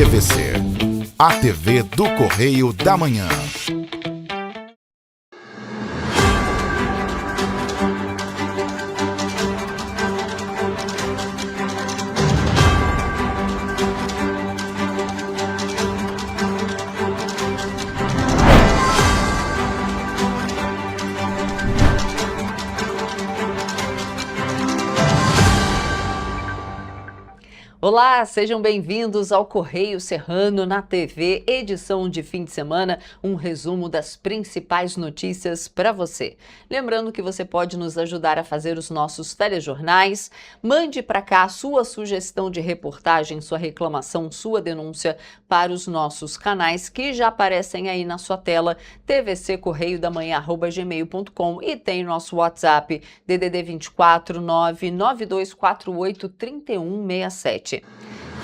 TVC, a TV do Correio da Manhã. Olá, sejam bem-vindos ao Correio Serrano na TV, edição de fim de semana, um resumo das principais notícias para você. Lembrando que você pode nos ajudar a fazer os nossos telejornais. Mande para cá a sua sugestão de reportagem, sua reclamação, sua denúncia para os nossos canais que já aparecem aí na sua tela, tvccorreiodamanhã@gmail.com, e tem nosso WhatsApp DDD 24 99248 3167.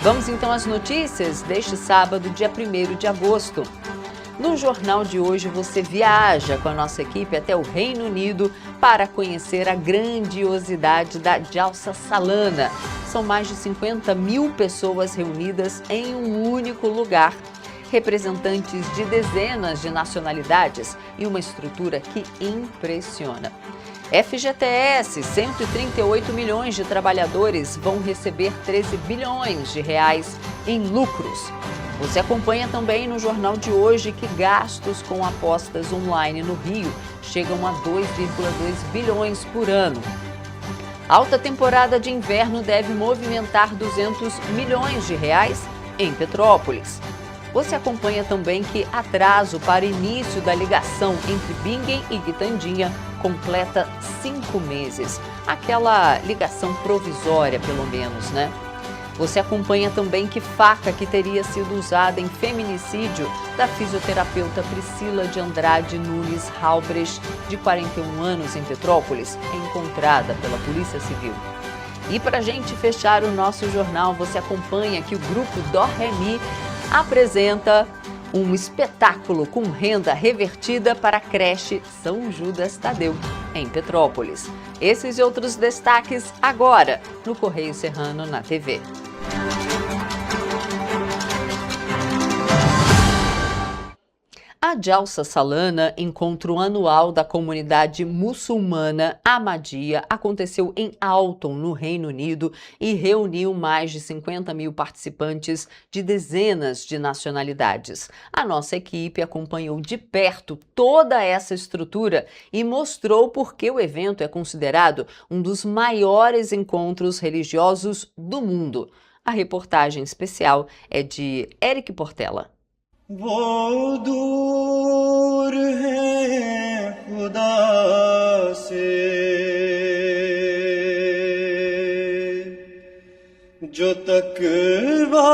Vamos então às notícias deste sábado, dia 1º de agosto. No jornal de hoje você viaja com a nossa equipe até o Reino Unido para conhecer a grandiosidade da Jalsa Salana. São mais de 50 mil pessoas reunidas em um único lugar, representantes de dezenas de nacionalidades e uma estrutura que impressiona. FGTS, 138 milhões de trabalhadores vão receber 13 bilhões de reais em lucros. Você acompanha também no jornal de hoje que gastos com apostas online no Rio chegam a 2,2 bilhões por ano. Alta temporada de inverno deve movimentar 200 milhões de reais em Petrópolis. Você acompanha também que atraso para início da ligação entre Bingen e Quitandinha completa 5 meses. Aquela ligação provisória, pelo menos, né? Você acompanha também que faca que teria sido usada em feminicídio da fisioterapeuta Priscila de Andrade Nunes Halbrecht, de 41 anos, em Petrópolis, é encontrada pela Polícia Civil. E para a gente fechar o nosso jornal, você acompanha que o grupo Dó Ré Mi apresenta um espetáculo com renda revertida para a creche São Judas Tadeu, em Petrópolis. Esses e outros destaques agora no Correio Serrano na TV. A Jalsa Salana, encontro anual da comunidade muçulmana Ahmadiyya, aconteceu em Alton, no Reino Unido, e reuniu mais de 50 mil participantes de dezenas de nacionalidades. A nossa equipe acompanhou de perto toda essa estrutura e mostrou por que o evento é considerado um dos maiores encontros religiosos do mundo. A reportagem especial é de Eric Portela. वो दूर है खुदा से जो तकवा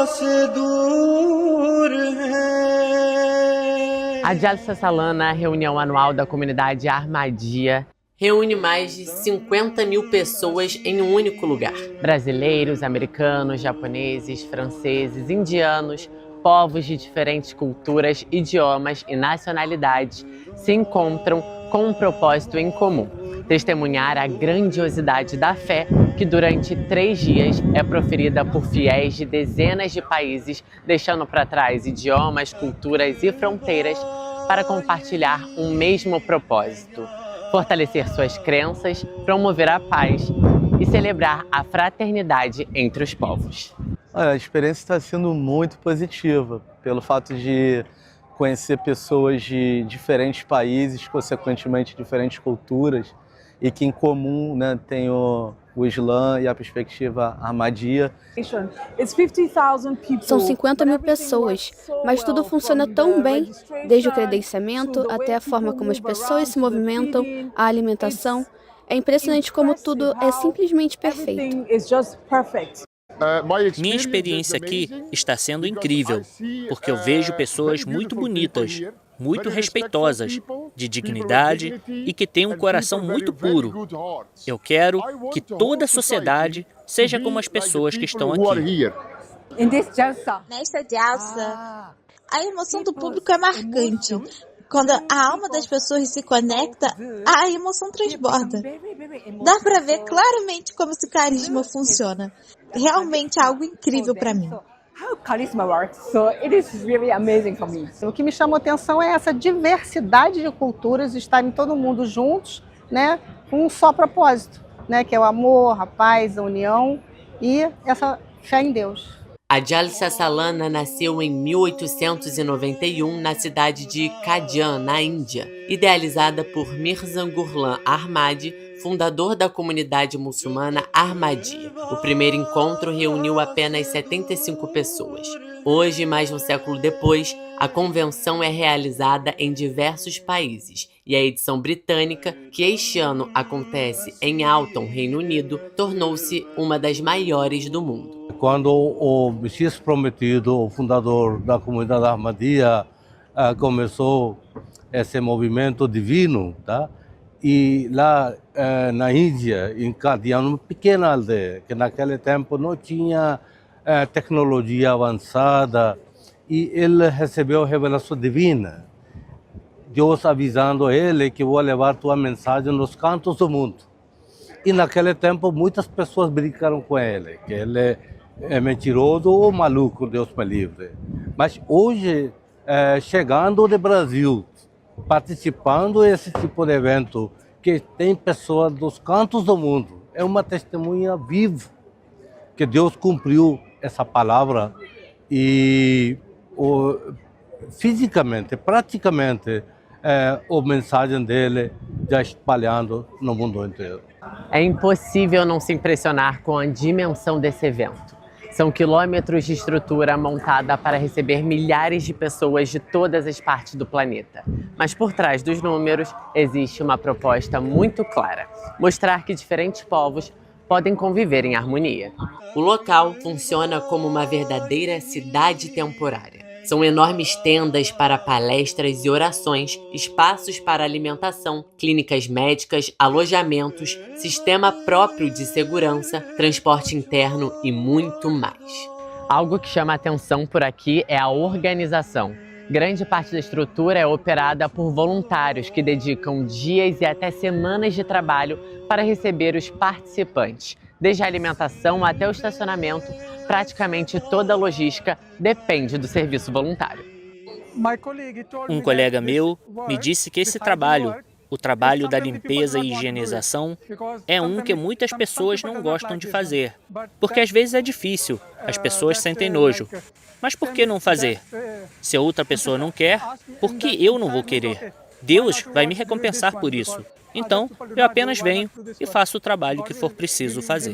से दूर है. A Jalsa Salana, a reunião anual da comunidade Ahmadiyya, reúne mais de 50 mil pessoas em um único lugar. Brasileiros, americanos, japoneses, franceses, indianos, povos de diferentes culturas, idiomas e nacionalidades se encontram com um propósito em comum: testemunhar a grandiosidade da fé que durante 3 dias é proferida por fiéis de dezenas de países, deixando para trás idiomas, culturas e fronteiras para compartilhar um mesmo propósito: fortalecer suas crenças, promover a paz e celebrar a fraternidade entre os povos. Olha, a experiência está sendo muito positiva, pelo fato de conhecer pessoas de diferentes países, consequentemente diferentes culturas, e que em comum, né, tem o Islã e a perspectiva Ahmadiyya. São 50 mil pessoas, mas tudo funciona tão bem, desde o credenciamento até a forma como as pessoas se movimentam, a alimentação. É impressionante como tudo é simplesmente perfeito. Minha experiência aqui está sendo incrível, porque eu vejo pessoas muito bonitas, muito respeitosas, de dignidade e que têm um coração muito puro. Eu quero que toda a sociedade seja como as pessoas que estão aqui. Nesta Jalsa, a emoção do público é marcante. Quando a alma das pessoas se conecta, a emoção transborda. Dá pra ver claramente como esse carisma funciona. Realmente é algo incrível pra mim. O que me chamou atenção é essa diversidade de culturas estarem todo mundo juntos, né, com um só propósito, né, que é o amor, a paz, a união e essa fé em Deus. A Jalsa Salana nasceu em 1891 na cidade de Qadian, na Índia, idealizada por Mirza Ghulam Ahmadi, fundador da comunidade muçulmana Ahmadiyya. O primeiro encontro reuniu apenas 75 pessoas. Hoje, mais de um século depois, a convenção é realizada em diversos países e a edição britânica, que este ano acontece em Alton, Reino Unido, tornou-se uma das maiores do mundo. Quando o Messias prometido, o fundador da comunidade Ahmadiyya, começou esse movimento divino, tá? E lá na Índia, em Qadian, uma pequena aldeia, que naquele tempo não tinha tecnologia avançada, e ele recebeu a revelação divina. Deus avisando ele que vou levar tua mensagem nos cantos do mundo. E naquele tempo muitas pessoas brincaram com ele, que ele é mentiroso ou maluco, Deus me livre. Mas hoje, chegando do Brasil, participando desse tipo de evento, que tem pessoas dos cantos do mundo, é uma testemunha viva que Deus cumpriu essa palavra e fisicamente, praticamente, a mensagem dele já espalhando no mundo inteiro. É impossível não se impressionar com a dimensão desse evento. São quilômetros de estrutura montada para receber milhares de pessoas de todas as partes do planeta. Mas por trás dos números existe uma proposta muito clara: mostrar que diferentes povos podem conviver em harmonia. O local funciona como uma verdadeira cidade temporária. São enormes tendas para palestras e orações, espaços para alimentação, clínicas médicas, alojamentos, sistema próprio de segurança, transporte interno e muito mais. Algo que chama a atenção por aqui é a organização. Grande parte da estrutura é operada por voluntários que dedicam dias e até semanas de trabalho para receber os participantes. Desde a alimentação até o estacionamento, praticamente toda a logística depende do serviço voluntário. Um colega meu me disse que esse trabalho, o trabalho da limpeza e higienização, é um que muitas pessoas não gostam de fazer, porque às vezes é difícil, as pessoas sentem nojo. Mas por que não fazer? Se a outra pessoa não quer, por que eu não vou querer? Deus vai me recompensar por isso. Então, eu apenas venho e faço o trabalho que for preciso fazer.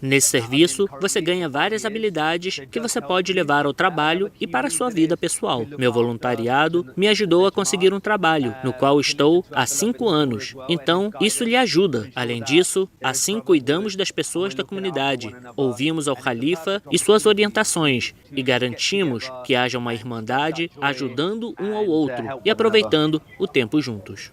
Nesse serviço, você ganha várias habilidades que você pode levar ao trabalho e para a sua vida pessoal. Meu voluntariado me ajudou a conseguir um trabalho, no qual estou há 5 anos. Então, isso lhe ajuda. Além disso, assim cuidamos das pessoas da comunidade, ouvimos ao Khalifa e suas orientações e garantimos que haja uma irmandade ajudando um ao outro e aproveitando o tempo juntos.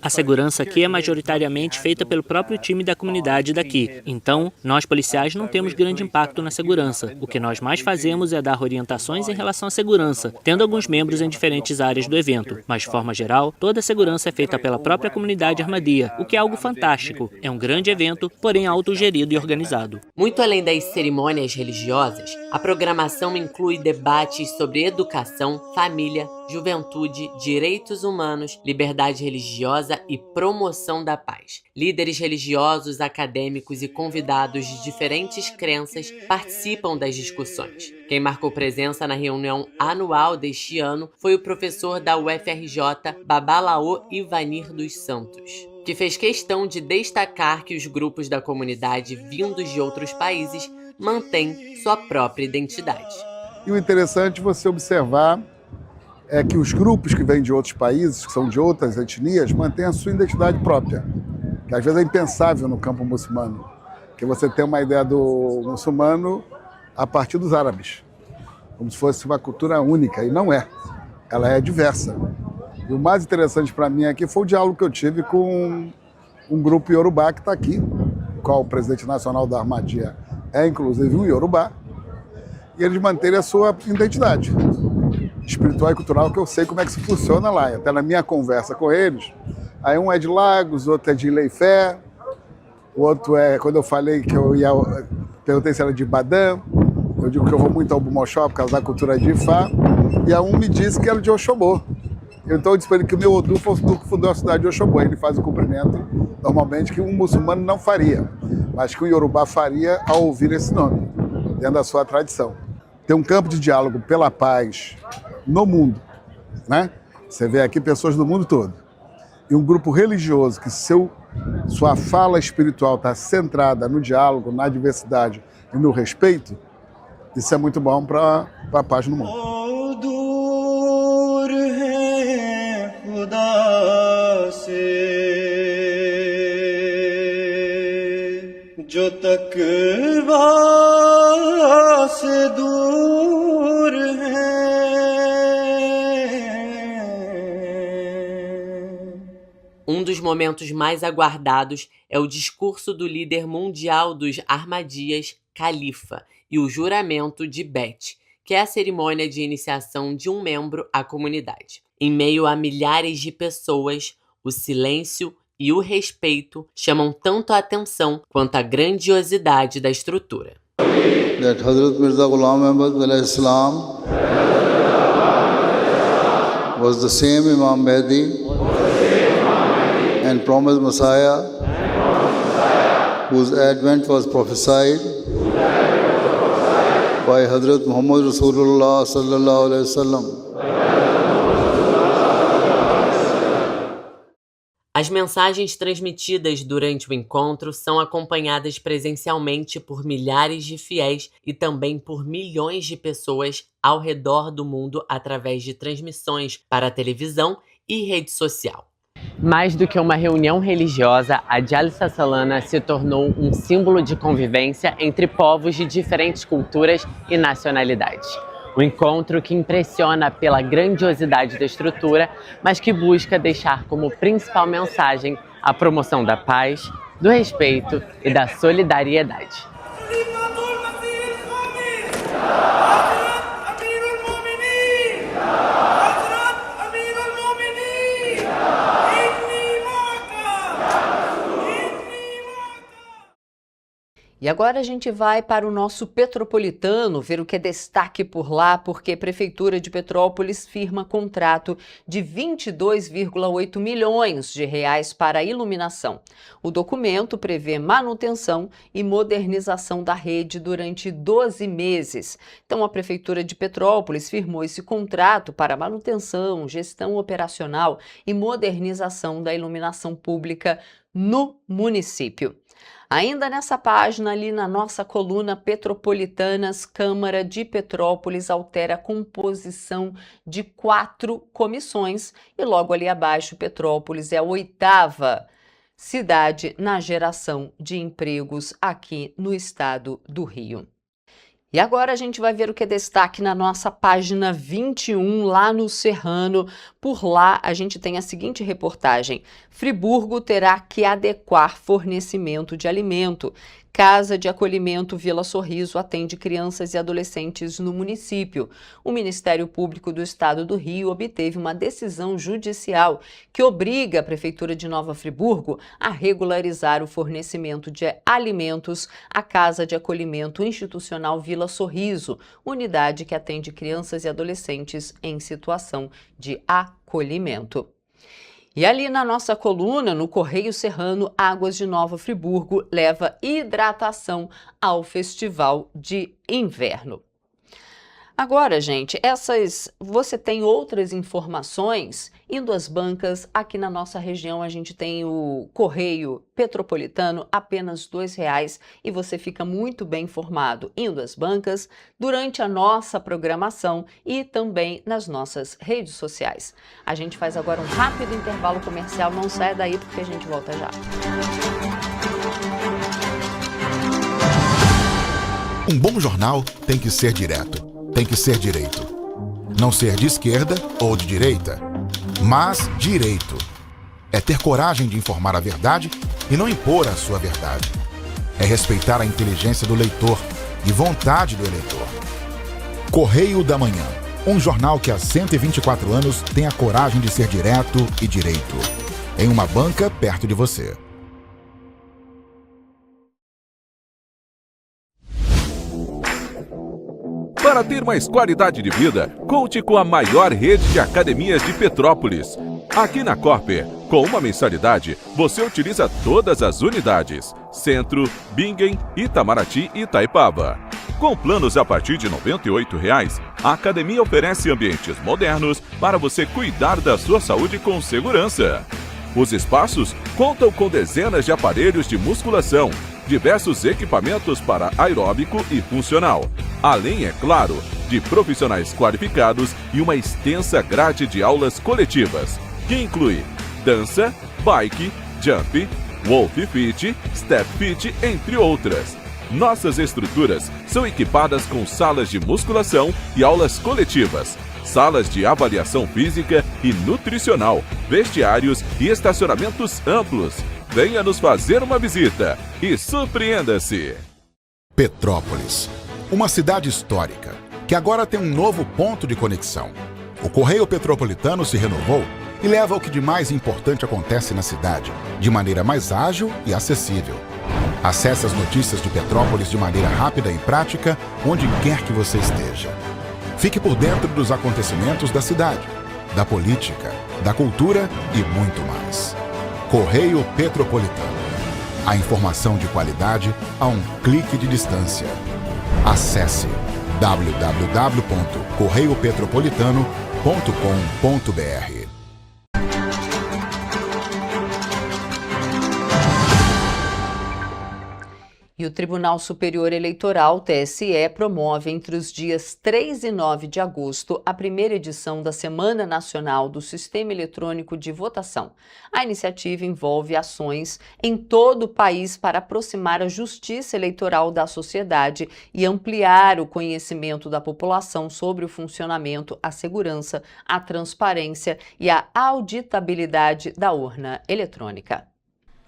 A segurança aqui é majoritariamente feita pelo próprio time da comunidade daqui. Então, nós policiais não temos grande impacto na segurança. O que nós mais fazemos é dar orientações em relação à segurança, tendo alguns membros em diferentes áreas do evento. Mas, de forma geral, toda a segurança é feita pela própria comunidade Ahmadiyya, o que é algo fantástico. É um grande evento, porém autogerido e organizado. Muito além das cerimônias religiosas, a programação inclui debates sobre educação, família, juventude, direitos humanos, liberdade religiosa e promoção da paz. Líderes religiosos, acadêmicos e convidados de diferentes crenças participam das discussões. Quem marcou presença na reunião anual deste ano foi o professor da UFRJ, Babalaô Ivanir dos Santos, que fez questão de destacar que os grupos da comunidade vindos de outros países mantêm sua própria identidade. E o interessante é você observar é que os grupos que vêm de outros países, que são de outras etnias, mantêm a sua identidade própria, que às vezes é impensável no campo muçulmano, que você tem uma ideia do muçulmano a partir dos árabes, como se fosse uma cultura única, e não é, ela é diversa. E o mais interessante para mim aqui foi o diálogo que eu tive com um grupo Yorubá que está aqui, o qual o presidente nacional da Ahmadiyya é inclusive um Yorubá, e eles manterem a sua identidade espiritual e cultural, que eu sei como é que isso funciona lá. Até na minha conversa com eles, aí um é de Lagos, outro é de Leifé, o outro é, quando eu falei que eu ia, perguntei se era de Ibadan, eu digo que eu vou muito ao Bumoxó por causa da cultura de Ifá, e a um me disse que era de Oxobô. Então eu disse para ele que o meu Odu foi o Odu que fundou a cidade de Oxobô. Ele faz o cumprimento, normalmente, que um muçulmano não faria, mas que o Yorubá faria ao ouvir esse nome, dentro da sua tradição. Tem um campo de diálogo pela paz no mundo, né? Você vê aqui pessoas do mundo todo. E um grupo religioso que sua fala espiritual está centrada no diálogo, na diversidade e no respeito, isso é muito bom para a paz no mundo. जो तकवा से दूर है। Um dos momentos mais aguardados é o discurso do líder mundial dos Ahmadias, Khalifa, e o juramento de Bet, que é a cerimônia de iniciação de um membro à comunidade. Em meio a milhares de pessoas, o silêncio e o respeito chamam tanto a atenção quanto a grandiosidade da estrutura. That Hazrat Mirza Ghulam Ahmad alayhi salam was the same Imam Mahdi and promised Messiah whose advent was prophesied by Hazrat Muhammad Rasulullah sallallahu alayhi wasallam. As mensagens transmitidas durante o encontro são acompanhadas presencialmente por milhares de fiéis e também por milhões de pessoas ao redor do mundo através de transmissões para a televisão e rede social. Mais do que uma reunião religiosa, a Jalsa Salana se tornou um símbolo de convivência entre povos de diferentes culturas e nacionalidades. Um encontro que impressiona pela grandiosidade da estrutura, mas que busca deixar como principal mensagem a promoção da paz, do respeito e da solidariedade. E agora a gente vai para o nosso Petropolitano, ver o que é destaque por lá, porque a Prefeitura de Petrópolis firma contrato de 22,8 milhões de reais para a iluminação. O documento prevê manutenção e modernização da rede durante 12 meses. Então a Prefeitura de Petrópolis firmou esse contrato para manutenção, gestão operacional e modernização da iluminação pública no município. Ainda nessa página, ali na nossa coluna Petropolitanas, Câmara de Petrópolis altera a composição de 4 comissões e logo ali abaixo Petrópolis é a 8ª cidade na geração de empregos aqui no estado do Rio. E agora a gente vai ver o que é destaque na nossa página 21, lá no Serrano. Por lá a gente tem a seguinte reportagem: Friburgo terá que adequar fornecimento de alimento. Casa de Acolhimento Vila Sorriso atende crianças e adolescentes no município. O Ministério Público do Estado do Rio obteve uma decisão judicial que obriga a Prefeitura de Nova Friburgo a regularizar o fornecimento de alimentos à Casa de Acolhimento Institucional Vila Sorriso, unidade que atende crianças e adolescentes em situação de acolhimento. E ali na nossa coluna, no Correio Serrano, Águas de Nova Friburgo leva hidratação ao Festival de Inverno. Agora, gente, você tem outras informações indo às bancas. Aqui na nossa região a gente tem o Correio Petropolitano, apenas R$2, e você fica muito bem informado indo às bancas, durante a nossa programação e também nas nossas redes sociais. A gente faz agora um rápido intervalo comercial, não saia daí porque a gente volta já. Um bom jornal tem que ser direto. Tem que ser direito. Não ser de esquerda ou de direita, mas direito. É ter coragem de informar a verdade e não impor a sua verdade. É respeitar a inteligência do leitor e vontade do eleitor. Correio da Manhã. Um jornal que há 124 anos tem a coragem de ser direto e direito. Em uma banca perto de você. Para ter mais qualidade de vida, conte com a maior rede de academias de Petrópolis. Aqui na Corper, com uma mensalidade, você utiliza todas as unidades: Centro, Bingen, Itamaraty e Itaipava. Com planos a partir de R$ 98,00, a academia oferece ambientes modernos para você cuidar da sua saúde com segurança. Os espaços contam com dezenas de aparelhos de musculação, diversos equipamentos para aeróbico e funcional, além, é claro, de profissionais qualificados e uma extensa grade de aulas coletivas, que inclui dança, bike, jump, wolf fit, step fit, entre outras. Nossas estruturas são equipadas com salas de musculação e aulas coletivas, salas de avaliação física e nutricional, vestiários e estacionamentos amplos. Venha nos fazer uma visita e surpreenda-se! Petrópolis, uma cidade histórica, que agora tem um novo ponto de conexão. O Correio Petropolitano se renovou e leva o que de mais importante acontece na cidade, de maneira mais ágil e acessível. Acesse as notícias de Petrópolis de maneira rápida e prática, onde quer que você esteja. Fique por dentro dos acontecimentos da cidade, da política, da cultura e muito mais. Correio Petropolitano. A informação de qualidade a um clique de distância. Acesse www.correiopetropolitano.com.br. E o Tribunal Superior Eleitoral, TSE, promove entre os dias 3 e 9 de agosto a primeira edição da Semana Nacional do Sistema Eletrônico de Votação. A iniciativa envolve ações em todo o país para aproximar a justiça eleitoral da sociedade e ampliar o conhecimento da população sobre o funcionamento, a segurança, a transparência e a auditabilidade da urna eletrônica.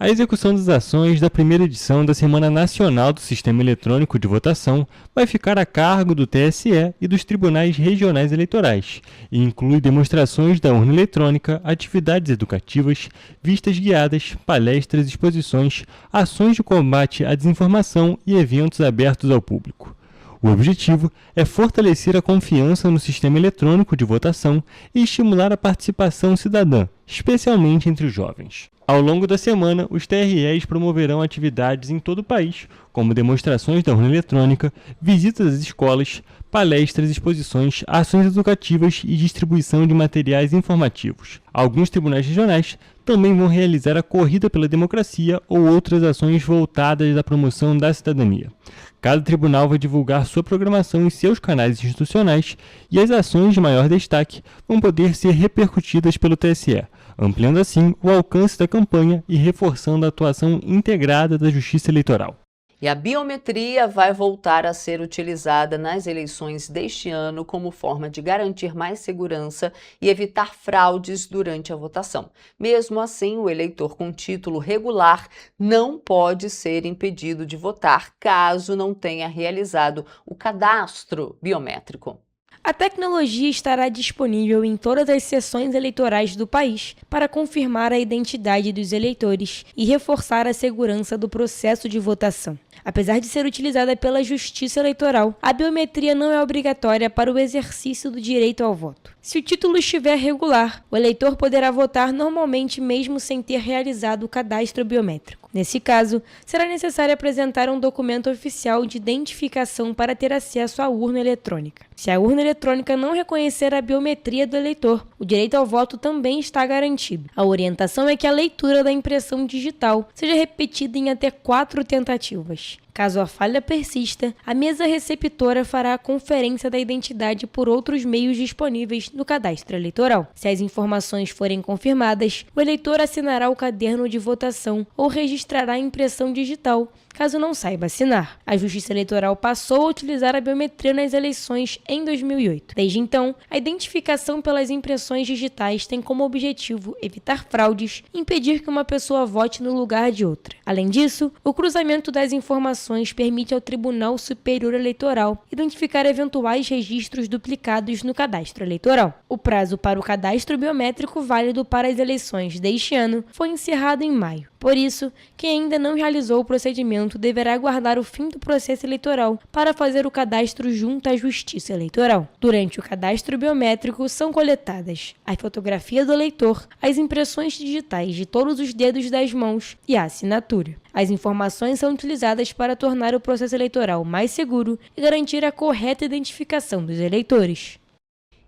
A execução das ações da primeira edição da Semana Nacional do Sistema Eletrônico de Votação vai ficar a cargo do TSE e dos tribunais regionais eleitorais e inclui demonstrações da urna eletrônica, atividades educativas, vistas guiadas, palestras, exposições, ações de combate à desinformação e eventos abertos ao público. O objetivo é fortalecer a confiança no sistema eletrônico de votação e estimular a participação cidadã, especialmente entre os jovens. Ao longo da semana, os TREs promoverão atividades em todo o país, como demonstrações da urna eletrônica, visitas às escolas, palestras, exposições, ações educativas e distribuição de materiais informativos. Alguns tribunais regionais também vão realizar a Corrida pela Democracia ou outras ações voltadas à promoção da cidadania. Cada tribunal vai divulgar sua programação em seus canais institucionais e as ações de maior destaque vão poder ser repercutidas pelo TSE, ampliando assim o alcance da campanha e reforçando a atuação integrada da Justiça Eleitoral. E a biometria vai voltar a ser utilizada nas eleições deste ano como forma de garantir mais segurança e evitar fraudes durante a votação. Mesmo assim, o eleitor com título regular não pode ser impedido de votar caso não tenha realizado o cadastro biométrico. A tecnologia estará disponível em todas as sessões eleitorais do país para confirmar a identidade dos eleitores e reforçar a segurança do processo de votação. Apesar de ser utilizada pela Justiça Eleitoral, a biometria não é obrigatória para o exercício do direito ao voto. Se o título estiver regular, o eleitor poderá votar normalmente mesmo sem ter realizado o cadastro biométrico. Nesse caso, será necessário apresentar um documento oficial de identificação para ter acesso à urna eletrônica. Se a urna eletrônica não reconhecer a biometria do eleitor, o direito ao voto também está garantido. A orientação é que a leitura da impressão digital seja repetida em até 4 tentativas. Caso a falha persista, a mesa receptora fará a conferência da identidade por outros meios disponíveis no cadastro eleitoral. Se as informações forem confirmadas, o eleitor assinará o caderno de votação ou registrará a impressão digital, caso não saiba assinar. A Justiça Eleitoral passou a utilizar a biometria nas eleições em 2008. Desde então, a identificação pelas impressões digitais tem como objetivo evitar fraudes e impedir que uma pessoa vote no lugar de outra. Além disso, o cruzamento das informações informações permite ao Tribunal Superior Eleitoral identificar eventuais registros duplicados no cadastro eleitoral. O prazo para o cadastro biométrico válido para as eleições deste ano foi encerrado em maio. Por isso, quem ainda não realizou o procedimento deverá aguardar o fim do processo eleitoral para fazer o cadastro junto à Justiça Eleitoral. Durante o cadastro biométrico são coletadas a fotografia do eleitor, as impressões digitais de todos os dedos das mãos e a assinatura. As informações são utilizadas para tornar o processo eleitoral mais seguro e garantir a correta identificação dos eleitores.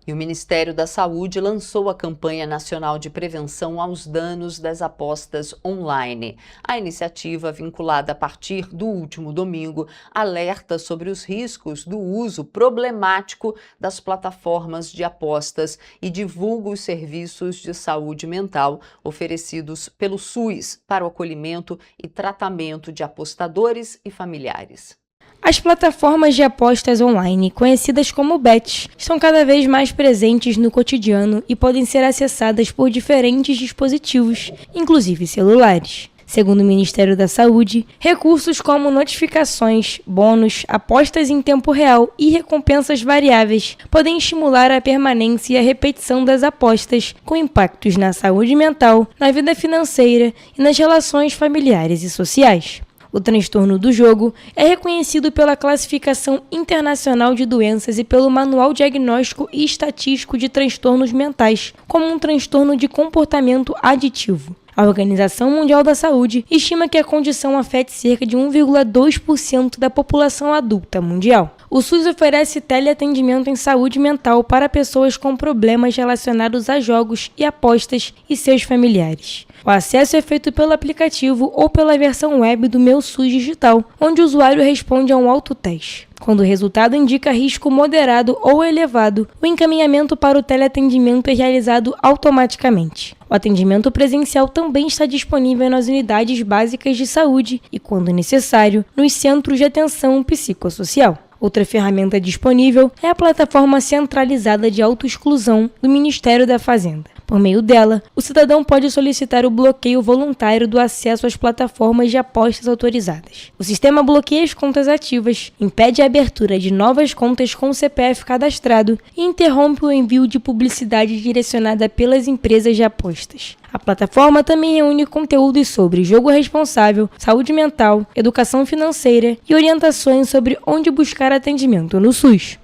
E o Ministério da Saúde lançou a campanha nacional de prevenção aos danos das apostas online. A iniciativa, vinculada a partir do último domingo, alerta sobre os riscos do uso problemático das plataformas de apostas e divulga os serviços de saúde mental oferecidos pelo SUS para o acolhimento e tratamento de apostadores e familiares. As plataformas de apostas online, conhecidas como bets, estão cada vez mais presentes no cotidiano e podem ser acessadas por diferentes dispositivos, inclusive celulares. Segundo o Ministério da Saúde, recursos como notificações, bônus, apostas em tempo real e recompensas variáveis podem estimular a permanência e a repetição das apostas, com impactos na saúde mental, na vida financeira e nas relações familiares e sociais. O transtorno do jogo é reconhecido pela Classificação Internacional de Doenças e pelo Manual Diagnóstico e Estatístico de Transtornos Mentais como um transtorno de comportamento aditivo. A Organização Mundial da Saúde estima que a condição afete cerca de 1,2% da população adulta mundial. O SUS oferece teleatendimento em saúde mental para pessoas com problemas relacionados a jogos e apostas e seus familiares. O acesso é feito pelo aplicativo ou pela versão web do Meu SUS Digital, onde o usuário responde a um autoteste. Quando o resultado indica risco moderado ou elevado, o encaminhamento para o teleatendimento é realizado automaticamente. O atendimento presencial também está disponível nas unidades básicas de saúde e, quando necessário, nos centros de atenção psicossocial. Outra ferramenta disponível é a plataforma centralizada de autoexclusão do Ministério da Fazenda. Por meio dela, o cidadão pode solicitar o bloqueio voluntário do acesso às plataformas de apostas autorizadas. O sistema bloqueia as contas ativas, impede a abertura de novas contas com o CPF cadastrado e interrompe o envio de publicidade direcionada pelas empresas de apostas. A plataforma também reúne conteúdos sobre jogo responsável, saúde mental, educação financeira e orientações sobre onde buscar atendimento no SUS.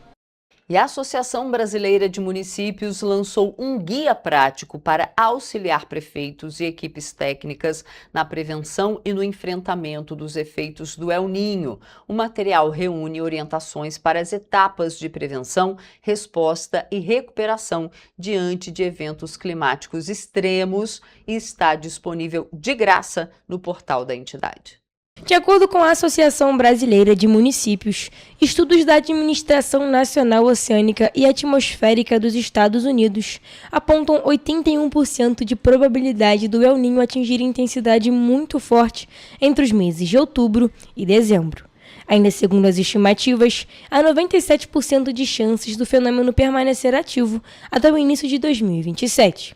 E a Associação Brasileira de Municípios lançou um guia prático para auxiliar prefeitos e equipes técnicas na prevenção e no enfrentamento dos efeitos do El Niño. O material reúne orientações para as etapas de prevenção, resposta e recuperação diante de eventos climáticos extremos e está disponível de graça no portal da entidade. De acordo com a Associação Brasileira de Municípios, estudos da Administração Nacional Oceânica e Atmosférica dos Estados Unidos apontam 81% de probabilidade do El Niño atingir intensidade muito forte entre os meses de outubro e dezembro. Ainda segundo as estimativas, há 97% de chances do fenômeno permanecer ativo até o início de 2027.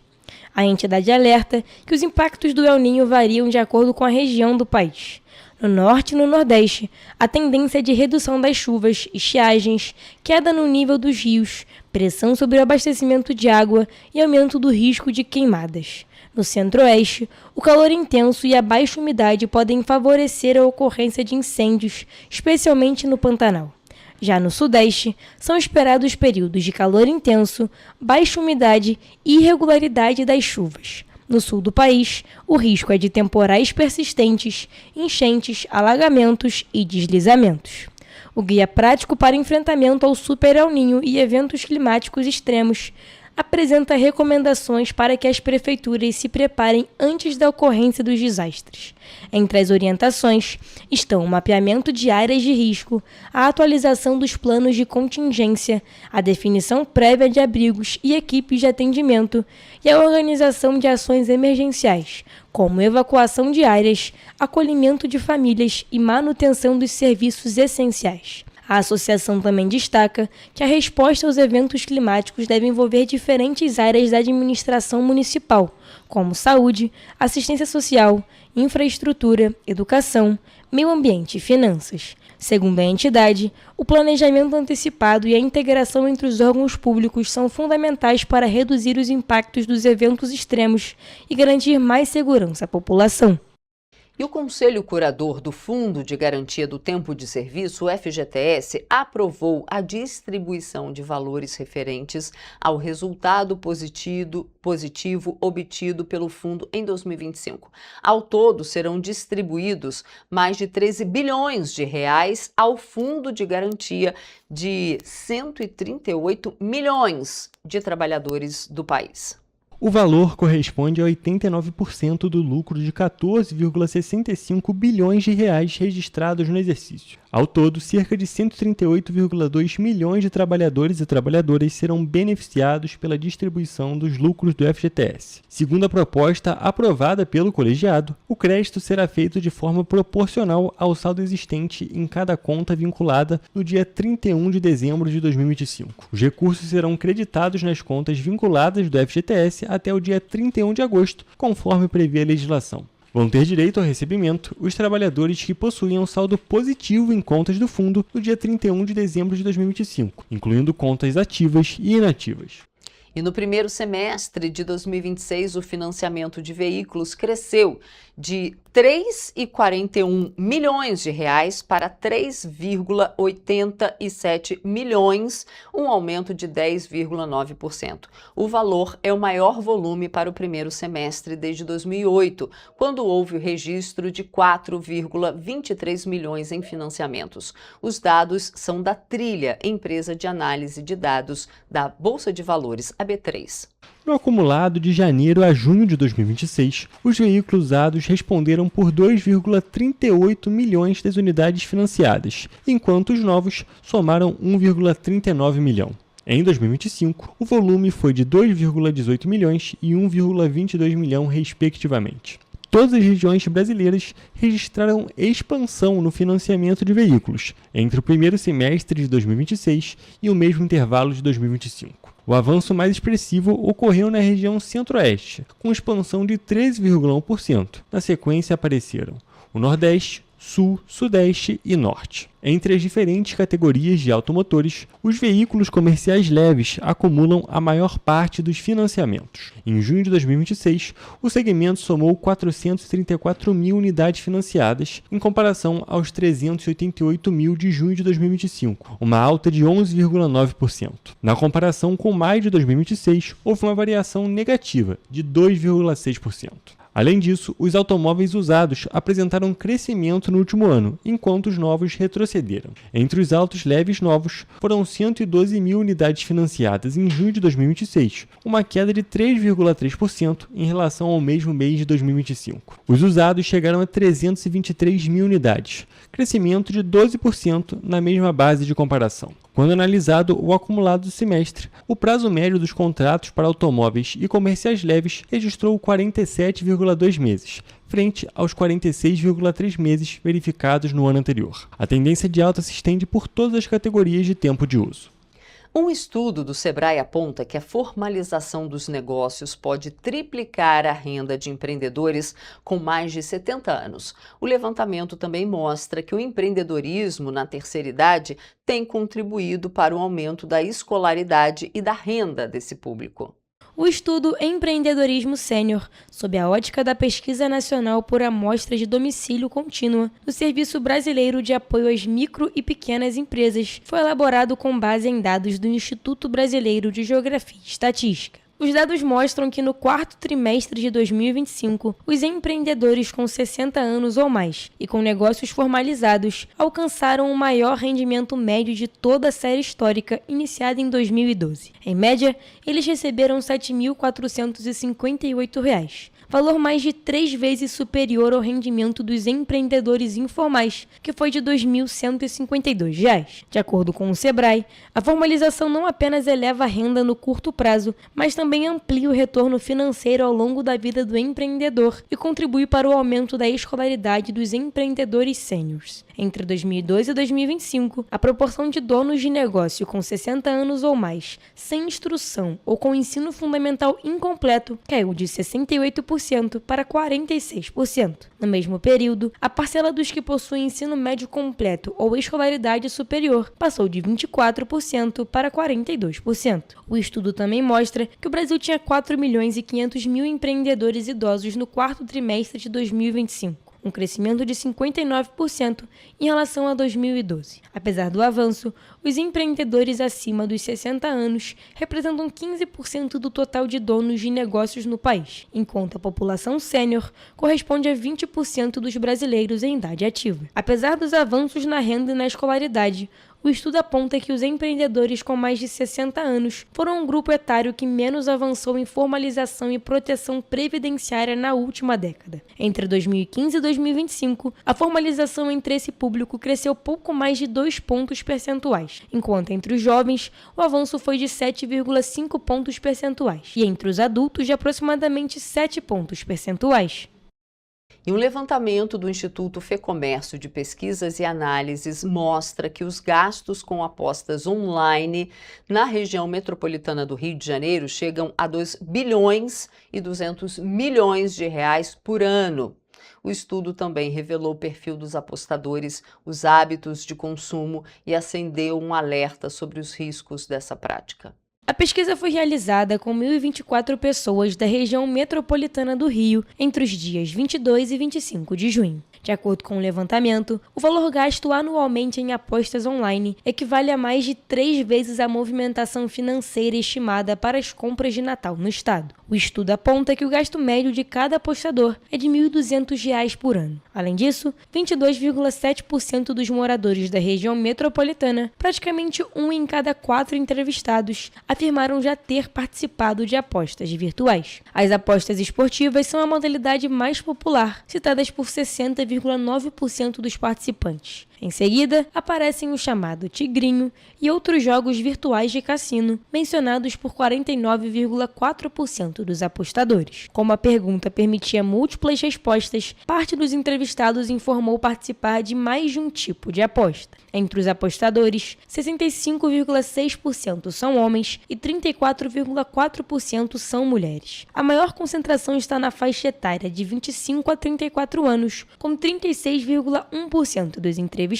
A entidade alerta que os impactos do El Niño variam de acordo com a região do país. No norte e no nordeste, a tendência é de redução das chuvas, estiagens, queda no nível dos rios, pressão sobre o abastecimento de água e aumento do risco de queimadas. No centro-oeste, o calor intenso e a baixa umidade podem favorecer a ocorrência de incêndios, especialmente no Pantanal. Já no sudeste, são esperados períodos de calor intenso, baixa umidade e irregularidade das chuvas. No sul do país, o risco é de temporais persistentes, enchentes, alagamentos e deslizamentos. O guia prático para enfrentamento ao Super El Niño e eventos climáticos extremos apresenta recomendações para que as prefeituras se preparem antes da ocorrência dos desastres. Entre as orientações estão o mapeamento de áreas de risco, a atualização dos planos de contingência, a definição prévia de abrigos e equipes de atendimento e a organização de ações emergenciais, como evacuação de áreas, acolhimento de famílias e manutenção dos serviços essenciais. A associação também destaca que a resposta aos eventos climáticos deve envolver diferentes áreas da administração municipal, como saúde, assistência social, infraestrutura, educação, meio ambiente e finanças. Segundo a entidade, o planejamento antecipado e a integração entre os órgãos públicos são fundamentais para reduzir os impactos dos eventos extremos e garantir mais segurança à população. E o Conselho Curador do Fundo de Garantia do Tempo de Serviço, o FGTS, aprovou a distribuição de valores referentes ao resultado positivo obtido pelo fundo em 2025. Ao todo, serão distribuídos mais de 13 bilhões de reais ao Fundo de Garantia de 138 milhões de trabalhadores do país. O valor corresponde a 89% do lucro de 14,65 bilhões de reais registrados no exercício. Ao todo, cerca de 138,2 milhões de trabalhadores e trabalhadoras serão beneficiados pela distribuição dos lucros do FGTS. Segundo a proposta aprovada pelo colegiado, o crédito será feito de forma proporcional ao saldo existente em cada conta vinculada no dia 31 de dezembro de 2025. Os recursos serão creditados nas contas vinculadas do FGTS até o dia 31 de agosto, conforme prevê a legislação. Vão ter direito ao recebimento os trabalhadores que possuíam saldo positivo em contas do fundo no dia 31 de dezembro de 2025, incluindo contas ativas e inativas. E no primeiro semestre de 2026, o financiamento de veículos cresceu de 3,41 milhões de reais para 3,87 milhões, um aumento de 10,9%. O valor é o maior volume para o primeiro semestre desde 2008, quando houve o registro de 4,23 milhões em financiamentos. Os dados são da Trilha, empresa de análise de dados da Bolsa de Valores, a B3. No acumulado de janeiro a junho de 2026, os veículos usados responderam por 2,38 milhões das unidades financiadas, enquanto os novos somaram 1,39 milhão. Em 2025, o volume foi de 2,18 milhões e 1,22 milhão, respectivamente. Todas as regiões brasileiras registraram expansão no financiamento de veículos entre o primeiro semestre de 2026 e o mesmo intervalo de 2025. O avanço mais expressivo ocorreu na região centro-oeste, com expansão de 13,1%. Na sequência apareceram o Nordeste, Sul, Sudeste e Norte. Entre as diferentes categorias de automotores, os veículos comerciais leves acumulam a maior parte dos financiamentos. Em junho de 2026, o segmento somou 434 mil unidades financiadas, em comparação aos 388 mil de junho de 2025, uma alta de 11,9%. Na comparação com maio de 2026, houve uma variação negativa de 2,6%. Além disso, os automóveis usados apresentaram crescimento no último ano, enquanto os novos retrocederam. Entre os autos leves novos, foram 112 mil unidades financiadas em junho de 2026, uma queda de 3,3% em relação ao mesmo mês de 2025. Os usados chegaram a 323 mil unidades, crescimento de 12% na mesma base de comparação. Quando analisado o acumulado do semestre, o prazo médio dos contratos para automóveis e comerciais leves registrou 47,2 meses, frente aos 46,3 meses verificados no ano anterior. A tendência de alta se estende por todas as categorias de tempo de uso. Um estudo do Sebrae aponta que a formalização dos negócios pode triplicar a renda de empreendedores com mais de 70 anos. O levantamento também mostra que o empreendedorismo na terceira idade tem contribuído para o aumento da escolaridade e da renda desse público. O estudo Empreendedorismo Sênior, sob a ótica da Pesquisa Nacional por Amostra de Domicílio Contínua, do Serviço Brasileiro de Apoio às Micro e Pequenas Empresas, foi elaborado com base em dados do Instituto Brasileiro de Geografia e Estatística. Os dados mostram que no quarto trimestre de 2025, os empreendedores com 60 anos ou mais e com negócios formalizados alcançaram o maior rendimento médio de toda a série histórica iniciada em 2012. Em média, eles receberam R$ 7.458, valor mais de 3 vezes superior ao rendimento dos empreendedores informais, que foi de R$ 2.152. De acordo com o Sebrae, a formalização não apenas eleva a renda no curto prazo, mas também também amplia o retorno financeiro ao longo da vida do empreendedor e contribui para o aumento da escolaridade dos empreendedores sêniors. Entre 2002 e 2025, a proporção de donos de negócio com 60 anos ou mais, sem instrução ou com ensino fundamental incompleto, caiu de 68% para 46%. No mesmo período, a parcela dos que possuem ensino médio completo ou escolaridade superior passou de 24% para 42%. O estudo também mostra que o Brasil tinha 4.500.000 empreendedores idosos no quarto trimestre de 2025. Um crescimento de 59% em relação a 2012. Apesar do avanço, os empreendedores acima dos 60 anos representam 15% do total de donos de negócios no país, enquanto a população sênior corresponde a 20% dos brasileiros em idade ativa. Apesar dos avanços na renda e na escolaridade, o estudo aponta que os empreendedores com mais de 60 anos foram um grupo etário que menos avançou em formalização e proteção previdenciária na última década. Entre 2015 e 2025, a formalização entre esse público cresceu pouco mais de 2 pontos percentuais, enquanto entre os jovens o avanço foi de 7,5 pontos percentuais e entre os adultos de aproximadamente 7 pontos percentuais. E um levantamento do Instituto Fecomércio de Pesquisas e Análises mostra que os gastos com apostas online na região metropolitana do Rio de Janeiro chegam a 2 bilhões e 200 milhões de reais por ano. O estudo também revelou o perfil dos apostadores, os hábitos de consumo e acendeu um alerta sobre os riscos dessa prática. A pesquisa foi realizada com 1.024 pessoas da região metropolitana do Rio entre os dias 22 e 25 de junho. De acordo com o levantamento, o valor gasto anualmente em apostas online equivale a mais de 3 vezes a movimentação financeira estimada para as compras de Natal no estado. O estudo aponta que o gasto médio de cada apostador é de R$ 1.200 por ano. Além disso, 22,7% dos moradores da região metropolitana, praticamente 1 em cada 4 entrevistados, afirmaram já ter participado de apostas virtuais. As apostas esportivas são a modalidade mais popular, citadas por 60,9% dos participantes. Em seguida, aparecem o chamado Tigrinho e outros jogos virtuais de cassino, mencionados por 49,4% dos apostadores. Como a pergunta permitia múltiplas respostas, parte dos entrevistados informou participar de mais de um tipo de aposta. Entre os apostadores, 65,6% são homens e 34,4% são mulheres. A maior concentração está na faixa etária de 25 a 34 anos, com 36,1% dos entrevistados.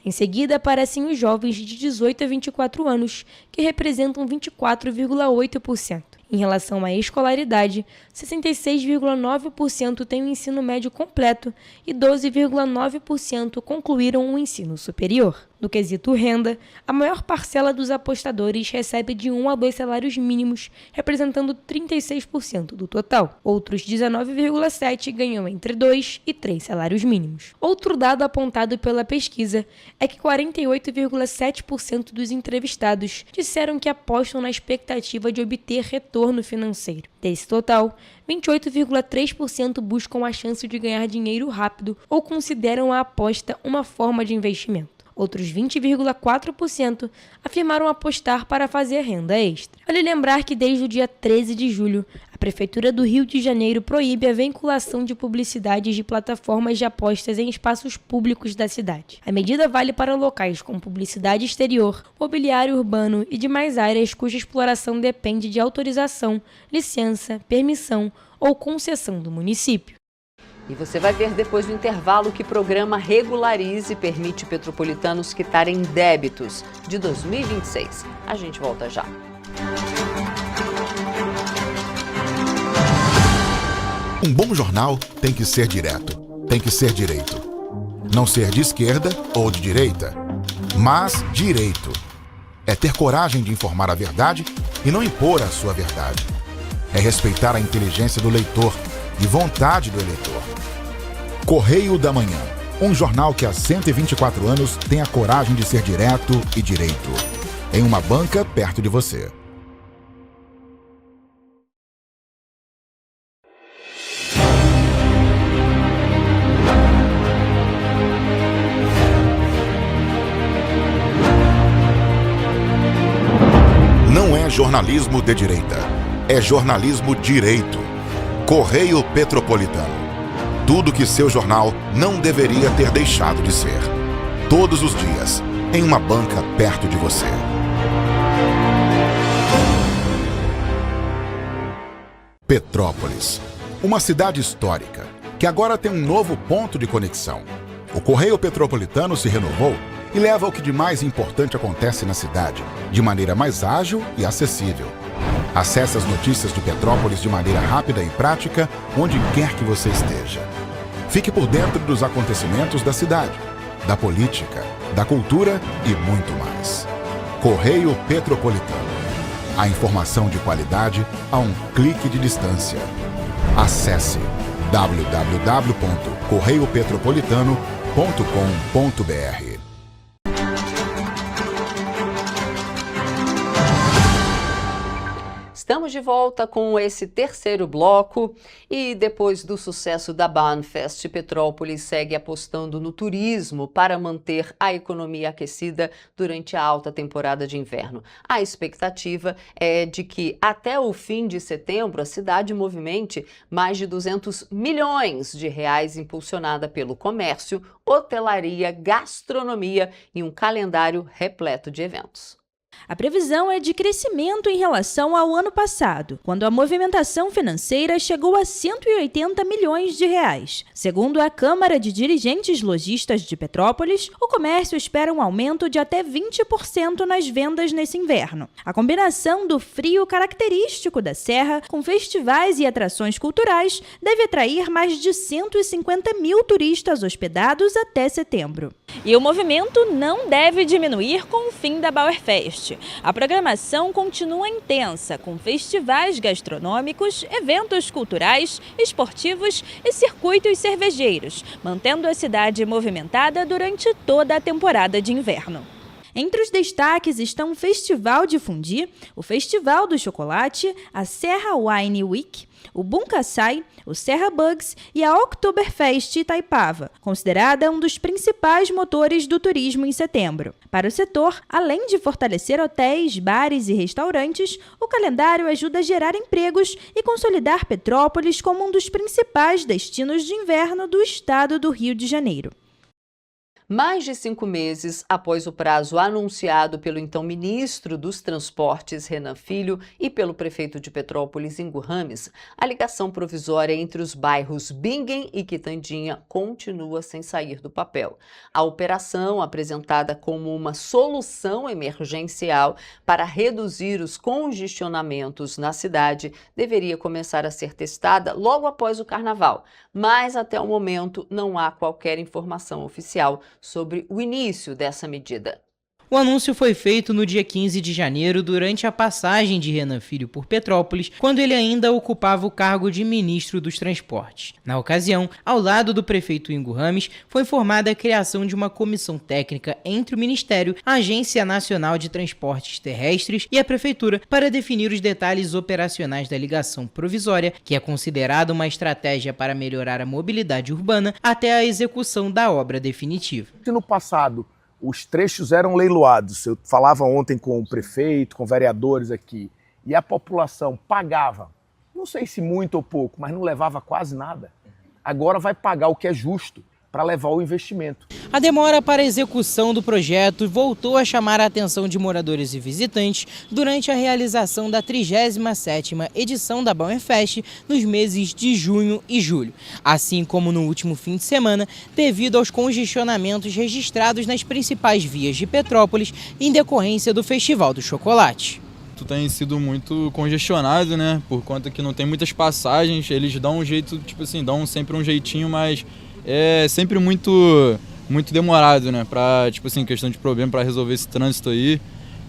Em seguida, aparecem os jovens de 18 a 24 anos, que representam 24,8%. Em relação à escolaridade, 66,9% têm o ensino médio completo e 12,9% concluíram o ensino superior. No quesito renda, a maior parcela dos apostadores recebe de 1 a 2 salários mínimos, representando 36% do total. Outros 19,7% ganham entre 2 e 3 salários mínimos. Outro dado apontado pela pesquisa é que 48,7% dos entrevistados disseram que apostam na expectativa de obter retorno financeiro. Desse total, 28,3% buscam a chance de ganhar dinheiro rápido ou consideram a aposta uma forma de investimento. Outros 20,4% afirmaram apostar para fazer renda extra. Vale lembrar que desde o dia 13 de julho, a Prefeitura do Rio de Janeiro proíbe a vinculação de publicidades de plataformas de apostas em espaços públicos da cidade. A medida vale para locais com publicidade exterior, mobiliário urbano e demais áreas cuja exploração depende de autorização, licença, permissão ou concessão do município. E você vai ver depois do intervalo que o programa Regularize permite petropolitanos quitarem débitos de 2026. A gente volta já. Um bom jornal tem que ser direto, tem que ser direito. Não ser de esquerda ou de direita, mas direito. É ter coragem de informar a verdade e não impor a sua verdade. É respeitar a inteligência do leitor e vontade do eleitor. Correio da Manhã, um jornal que há 124 anos tem a coragem de ser direto e direito. Em uma banca perto de você. Não é jornalismo de direita. é jornalismo direito. Correio Petropolitano. Tudo que seu jornal não deveria ter deixado de ser. Todos os dias, em uma banca perto de você. Petrópolis, uma cidade histórica, que agora tem um novo ponto de conexão. O Correio Petropolitano se renovou e leva o que de mais importante acontece na cidade, de maneira mais ágil e acessível. Acesse as notícias de Petrópolis de maneira rápida e prática, onde quer que você esteja. Fique por dentro dos acontecimentos da cidade, da política, da cultura e muito mais. Correio Petropolitano. A informação de qualidade a um clique de distância. Acesse www.correiopetropolitano.com.br. Estamos de volta com esse terceiro bloco e depois do sucesso da Bahnfest, Petrópolis segue apostando no turismo para manter a economia aquecida durante a alta temporada de inverno. A expectativa é de que até o fim de setembro a cidade movimente mais de 200 milhões de reais impulsionada pelo comércio, hotelaria, gastronomia e um calendário repleto de eventos. A previsão é de crescimento em relação ao ano passado, quando a movimentação financeira chegou a 180 milhões de reais. Segundo a Câmara de Dirigentes Lojistas de Petrópolis, o comércio espera um aumento de até 20% nas vendas nesse inverno. A combinação do frio característico da Serra com festivais e atrações culturais deve atrair mais de 150 mil turistas hospedados até setembro. E o movimento não deve diminuir com o fim da Bauerfest. A programação continua intensa, com festivais gastronômicos, eventos culturais, esportivos e circuitos cervejeiros, mantendo a cidade movimentada durante toda a temporada de inverno. Entre os destaques estão o Festival de Fundi, o Festival do Chocolate, a Serra Wine Week, o Bunkassai, o Serra Bugs e a Oktoberfest Itaipava, considerada um dos principais motores do turismo em setembro. Para o setor, além de fortalecer hotéis, bares e restaurantes, o calendário ajuda a gerar empregos e consolidar Petrópolis como um dos principais destinos de inverno do estado do Rio de Janeiro. Mais de 5 meses após o prazo anunciado pelo então ministro dos Transportes, Renan Filho, e pelo prefeito de Petrópolis, Ingo Rames, a ligação provisória entre os bairros Bingen e Quitandinha continua sem sair do papel. A operação, apresentada como uma solução emergencial para reduzir os congestionamentos na cidade, deveria começar a ser testada logo após o Carnaval, mas até o momento não há qualquer informação oficial sobre o início dessa medida. O anúncio foi feito no dia 15 de janeiro, durante a passagem de Renan Filho por Petrópolis, quando ele ainda ocupava o cargo de ministro dos Transportes. Na ocasião, ao lado do prefeito Ingo Rames, foi formada a criação de uma comissão técnica entre o Ministério, a Agência Nacional de Transportes Terrestres e a Prefeitura para definir os detalhes operacionais da ligação provisória, que é considerada uma estratégia para melhorar a mobilidade urbana até a execução da obra definitiva. No passado, os trechos eram leiloados. Eu falava ontem com o prefeito, com vereadores aqui, e a população pagava, não sei se muito ou pouco, mas não levava quase nada. Agora vai pagar o que é justo para levar o investimento. A demora para a execução do projeto voltou a chamar a atenção de moradores e visitantes durante a realização da 37ª edição da Bahnfest nos meses de junho e julho, assim como no último fim de semana, devido aos congestionamentos registrados nas principais vias de Petrópolis em decorrência do Festival do Chocolate. Tem sido muito congestionado, né? Por conta que não tem muitas passagens, eles dão um jeito, tipo assim, dão sempre um jeitinho, mas é sempre muito demorado, né? Pra, tipo assim, questão de problema para resolver esse trânsito aí.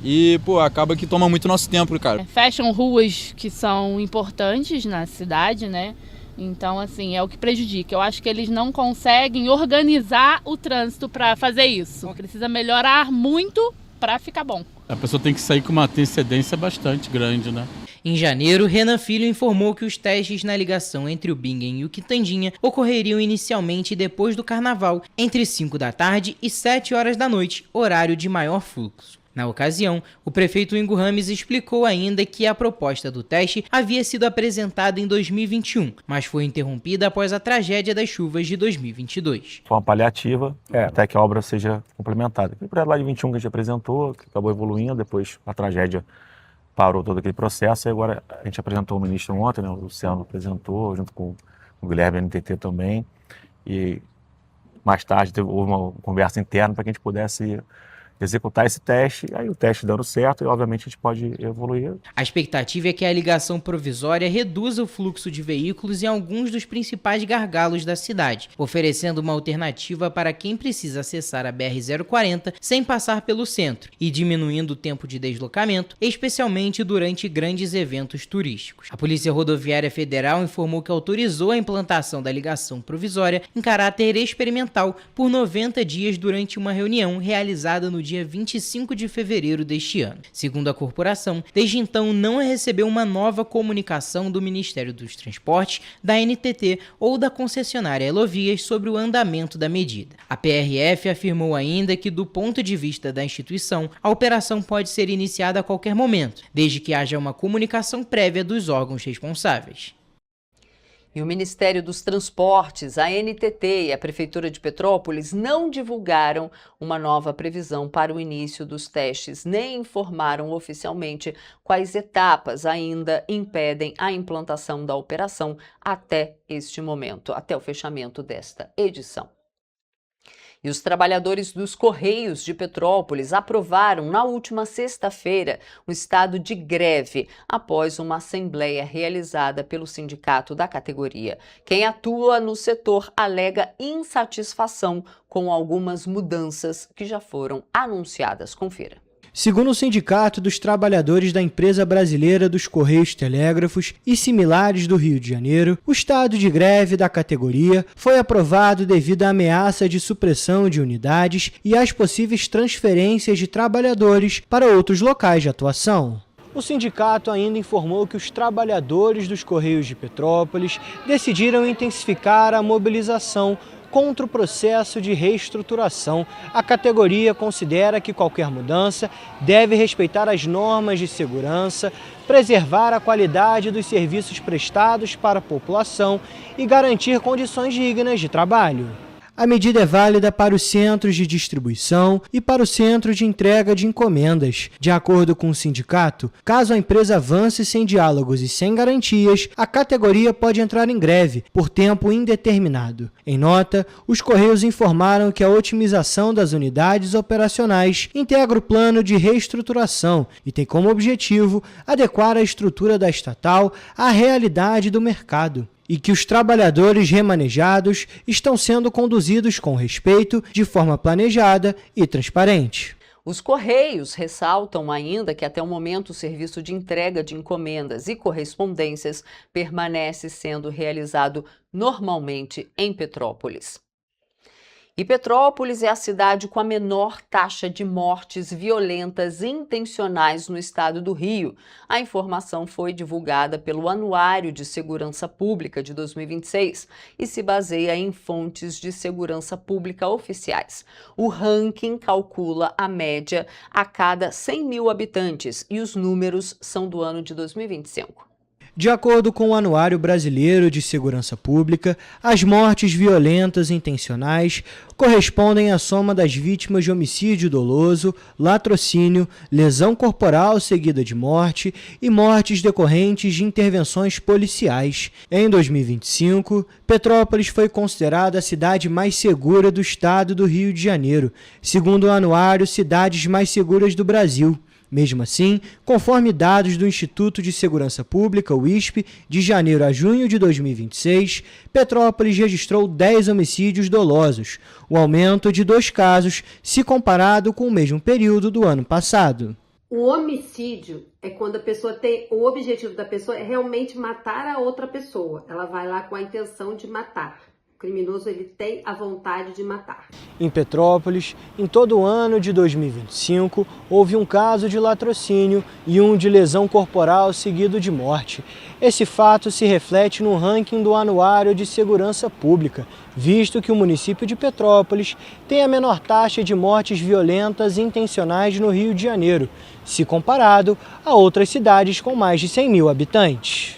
E, pô, acaba que toma muito nosso tempo, cara. Fecham ruas que são importantes na cidade, né? Então, assim, é o que prejudica. Eu acho que eles não conseguem organizar o trânsito para fazer isso. Precisa melhorar muito para ficar bom. A pessoa tem que sair com uma antecedência bastante grande, né? Em janeiro, Renan Filho informou que os testes na ligação entre o Bingen e o Quitandinha ocorreriam inicialmente depois do Carnaval, entre 5 da tarde e 7 horas da noite, horário de maior fluxo. Na ocasião, o prefeito Ingo Rames explicou ainda que a proposta do teste havia sido apresentada em 2021, mas foi interrompida após a tragédia das chuvas de 2022. Foi uma paliativa até que a obra seja complementada. O projeto lá de 21 que a gente apresentou, que acabou evoluindo, depois a tragédia parou todo aquele processo, e agora a gente apresentou o ministro ontem, né, o Luciano apresentou, junto com o Guilherme NTT também, e mais tarde houve uma conversa interna para que a gente pudesse executar esse teste, aí o teste dando certo e obviamente a gente pode evoluir. A expectativa é que a ligação provisória reduza o fluxo de veículos em alguns dos principais gargalos da cidade, oferecendo uma alternativa para quem precisa acessar a BR-040 sem passar pelo centro e diminuindo o tempo de deslocamento, especialmente durante grandes eventos turísticos. A Polícia Rodoviária Federal informou que autorizou a implantação da ligação provisória em caráter experimental por 90 dias durante uma reunião realizada no dia 25 de fevereiro deste ano. Segundo a corporação, desde então não recebeu uma nova comunicação do Ministério dos Transportes, da NTT ou da concessionária Elovias sobre o andamento da medida. A PRF afirmou ainda que, do ponto de vista da instituição, a operação pode ser iniciada a qualquer momento, desde que haja uma comunicação prévia dos órgãos responsáveis. E o Ministério dos Transportes, a NTT e a Prefeitura de Petrópolis não divulgaram uma nova previsão para o início dos testes, nem informaram oficialmente quais etapas ainda impedem a implantação da operação até este momento, até o fechamento desta edição. E os trabalhadores dos Correios de Petrópolis aprovaram na última sexta-feira um estado de greve após uma assembleia realizada pelo sindicato da categoria. Quem atua no setor alega insatisfação com algumas mudanças que já foram anunciadas. Confira. Segundo o Sindicato dos Trabalhadores da Empresa Brasileira dos Correios Telégrafos e similares do Rio de Janeiro, o estado de greve da categoria foi aprovado devido à ameaça de supressão de unidades e às possíveis transferências de trabalhadores para outros locais de atuação. O sindicato ainda informou que os trabalhadores dos Correios de Petrópolis decidiram intensificar a mobilização contra o processo de reestruturação. A categoria considera que qualquer mudança deve respeitar as normas de segurança, preservar a qualidade dos serviços prestados para a população e garantir condições dignas de trabalho. A medida é válida para os centros de distribuição e para o centro de entrega de encomendas. De acordo com o sindicato, caso a empresa avance sem diálogos e sem garantias, a categoria pode entrar em greve por tempo indeterminado. Em nota, os Correios informaram que a otimização das unidades operacionais integra o plano de reestruturação e tem como objetivo adequar a estrutura da estatal à realidade do mercado, e que os trabalhadores remanejados estão sendo conduzidos com respeito, de forma planejada e transparente. Os Correios ressaltam ainda que até o momento o serviço de entrega de encomendas e correspondências permanece sendo realizado normalmente em Petrópolis. E Petrópolis é a cidade com a menor taxa de mortes violentas intencionais no estado do Rio. A informação foi divulgada pelo Anuário de Segurança Pública de 2026 e se baseia em fontes de segurança pública oficiais. O ranking calcula a média a cada 100 mil habitantes e os números são do ano de 2025. De acordo com o Anuário Brasileiro de Segurança Pública, as mortes violentas intencionais correspondem à soma das vítimas de homicídio doloso, latrocínio, lesão corporal seguida de morte e mortes decorrentes de intervenções policiais. Em 2025, Petrópolis foi considerada a cidade mais segura do estado do Rio de Janeiro, segundo o Anuário Cidades Mais Seguras do Brasil. Mesmo assim, conforme dados do Instituto de Segurança Pública, o ISP, de janeiro a junho de 2026, Petrópolis registrou 10 homicídios dolosos, o aumento de 2 casos se comparado com o mesmo período do ano passado. O homicídio é quando a pessoa tem, o objetivo da pessoa é realmente matar a outra pessoa. Ela vai lá com a intenção de matar. O criminoso ele tem a vontade de matar. Em Petrópolis, em todo o ano de 2025, houve um caso de latrocínio e um de lesão corporal seguido de morte. Esse fato se reflete no ranking do Anuário de Segurança Pública, visto que o município de Petrópolis tem a menor taxa de mortes violentas intencionais no Rio de Janeiro, se comparado a outras cidades com mais de 100 mil habitantes.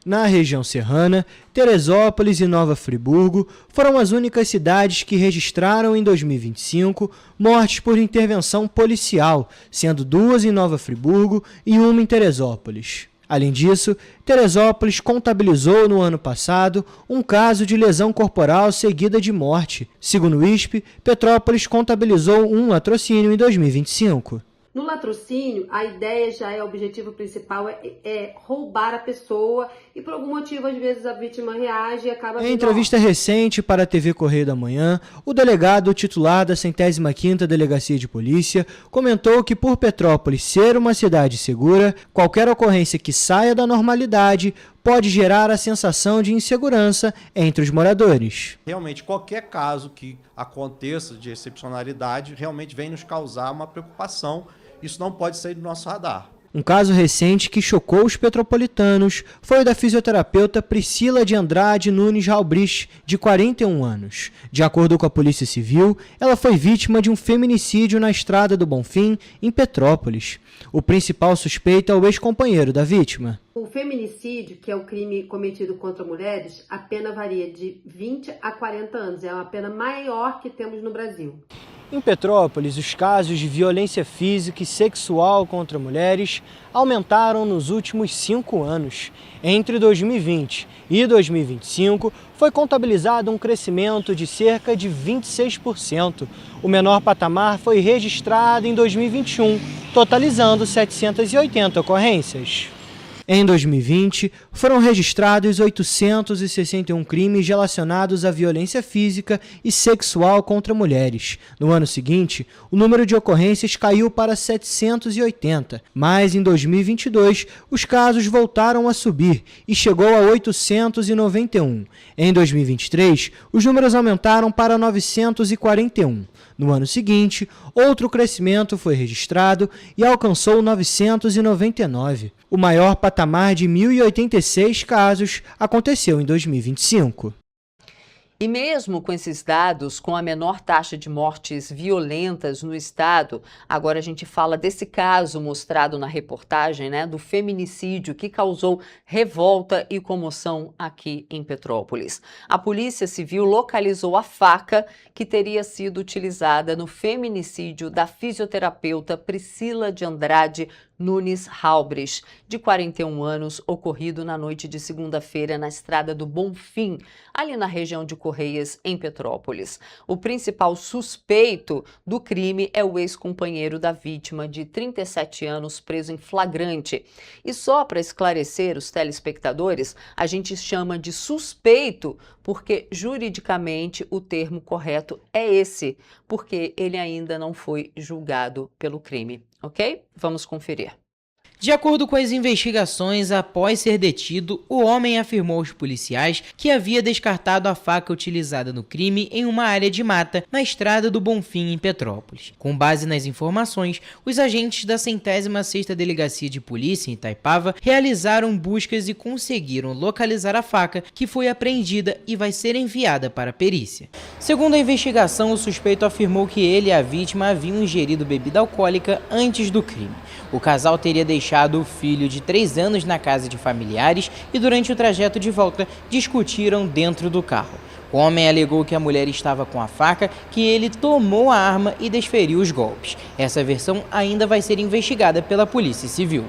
Na região serrana, Teresópolis e Nova Friburgo foram as únicas cidades que registraram em 2025 mortes por intervenção policial, sendo 2 em Nova Friburgo e 1 em Teresópolis. Além disso, Teresópolis contabilizou no ano passado um caso de lesão corporal seguida de morte. Segundo o ISP, Petrópolis contabilizou um latrocínio em 2025. No latrocínio, a ideia já é, o objetivo principal é roubar a pessoa e por algum motivo, às vezes, a vítima reage e acaba... Em entrevista recente para a TV Correio da Manhã, o delegado titular da 105ª Delegacia de Polícia comentou que por Petrópolis ser uma cidade segura, qualquer ocorrência que saia da normalidade pode gerar a sensação de insegurança entre os moradores. Realmente, qualquer caso que aconteça de excepcionalidade realmente vem nos causar uma preocupação. Isso não pode sair do nosso radar. Um caso recente que chocou os petropolitanos foi o da fisioterapeuta Priscila de Andrade Nunes Halbrich, de 41 anos. De acordo com a Polícia Civil, ela foi vítima de um feminicídio na Estrada do Bonfim, em Petrópolis. O principal suspeito é o ex-companheiro da vítima. O feminicídio, que é o crime cometido contra mulheres, a pena varia de 20 a 40 anos. É uma pena maior que temos no Brasil. Em Petrópolis, os casos de violência física e sexual contra mulheres aumentaram nos últimos 5 anos. Entre 2020 e 2025, foi contabilizado um crescimento de cerca de 26%. O menor patamar foi registrado em 2021, totalizando 780 ocorrências. Em 2020, foram registrados 861 crimes relacionados à violência física e sexual contra mulheres. No ano seguinte, o número de ocorrências caiu para 780, mas em 2022, os casos voltaram a subir e chegou a 891. Em 2023, os números aumentaram para 941. No ano seguinte, outro crescimento foi registrado e alcançou 999. O maior patamar de 1.086 casos aconteceu em 2025. E mesmo com esses dados, com a menor taxa de mortes violentas no estado, agora a gente fala desse caso mostrado na reportagem, né, do feminicídio que causou revolta e comoção aqui em Petrópolis. A Polícia Civil localizou a faca que teria sido utilizada no feminicídio da fisioterapeuta Priscila de Andrade Nunes Halbrich, de 41 anos, ocorrido na noite de segunda-feira na Estrada do Bonfim, ali na região de Correias, em Petrópolis. O principal suspeito do crime é o ex-companheiro da vítima, de 37 anos, preso em flagrante. E só para esclarecer os telespectadores, a gente chama de suspeito porque juridicamente o termo correto é esse, porque ele ainda não foi julgado pelo crime. Ok? Vamos conferir. De acordo com as investigações, após ser detido, o homem afirmou aos policiais que havia descartado a faca utilizada no crime em uma área de mata na Estrada do Bonfim, em Petrópolis. Com base nas informações, os agentes da 106ª Delegacia de Polícia em Itaipava realizaram buscas e conseguiram localizar a faca, que foi apreendida e vai ser enviada para a perícia. Segundo a investigação, o suspeito afirmou que ele e a vítima haviam ingerido bebida alcoólica antes do crime. O casal teria deixado o filho de 3 anos na casa de familiares e durante o trajeto de volta discutiram dentro do carro. O homem alegou que a mulher estava com a faca, que ele tomou a arma e desferiu os golpes. Essa versão ainda vai ser investigada pela Polícia Civil.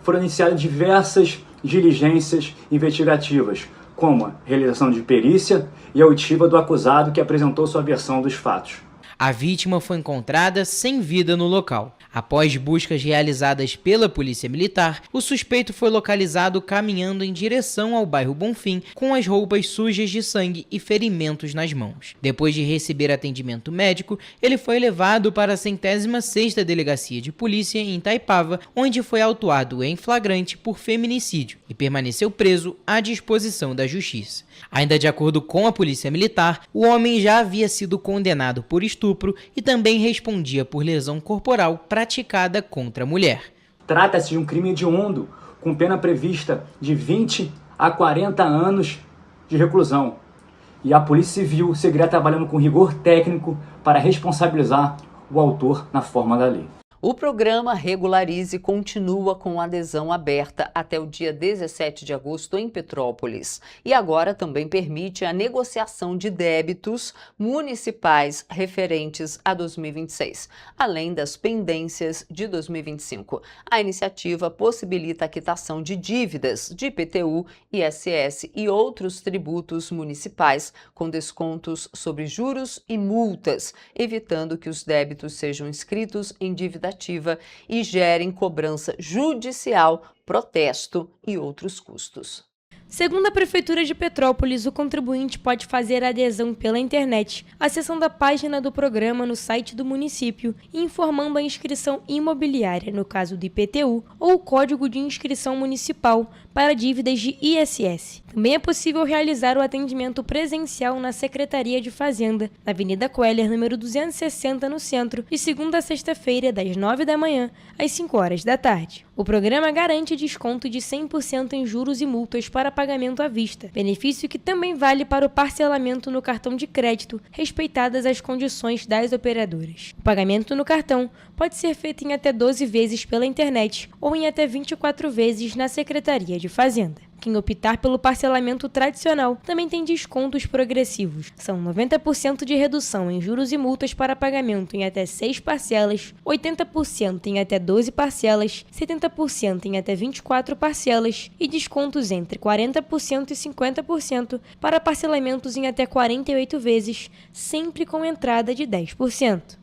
Foram iniciadas diversas diligências investigativas, como a realização de perícia e a oitiva do acusado, que apresentou sua versão dos fatos. A vítima foi encontrada sem vida no local. Após buscas realizadas pela Polícia Militar, o suspeito foi localizado caminhando em direção ao bairro Bonfim com as roupas sujas de sangue e ferimentos nas mãos. Depois de receber atendimento médico, ele foi levado para a 106ª Delegacia de Polícia em Itaipava, onde foi autuado em flagrante por feminicídio e permaneceu preso à disposição da Justiça. Ainda de acordo com a Polícia Militar, o homem já havia sido condenado por estupro e também respondia por lesão corporal praticada contra a mulher. Trata-se de um crime hediondo, com pena prevista de 20 a 40 anos de reclusão. E a Polícia Civil seguirá trabalhando com rigor técnico para responsabilizar o autor na forma da lei. O programa Regularize continua com adesão aberta até o dia 17 de agosto em Petrópolis e agora também permite a negociação de débitos municipais referentes a 2026, além das pendências de 2025. A iniciativa possibilita a quitação de dívidas de IPTU, ISS e outros tributos municipais com descontos sobre juros e multas, evitando que os débitos sejam inscritos em dívida ativa e gerem cobrança judicial, protesto e outros custos. Segundo a Prefeitura de Petrópolis, o contribuinte pode fazer a adesão pela internet, acessando a página do programa no site do município e informando a inscrição imobiliária, no caso do IPTU, ou o Código de Inscrição Municipal para dívidas de ISS. Também é possível realizar o atendimento presencial na Secretaria de Fazenda, na Avenida Queller, número 260, no centro, de segunda a sexta-feira, das 9 da manhã às 5 horas da tarde. O programa garante desconto de 100% em juros e multas para pagamento à vista, benefício que também vale para o parcelamento no cartão de crédito, respeitadas as condições das operadoras. O pagamento no cartão pode ser feito em até 12 vezes pela internet ou em até 24 vezes na Secretaria de Fazenda. Quem optar pelo parcelamento tradicional também tem descontos progressivos. São 90% de redução em juros e multas para pagamento em até 6 parcelas, 80% em até 12 parcelas, 70% em até 24 parcelas e descontos entre 40% e 50% para parcelamentos em até 48 vezes, sempre com entrada de 10%.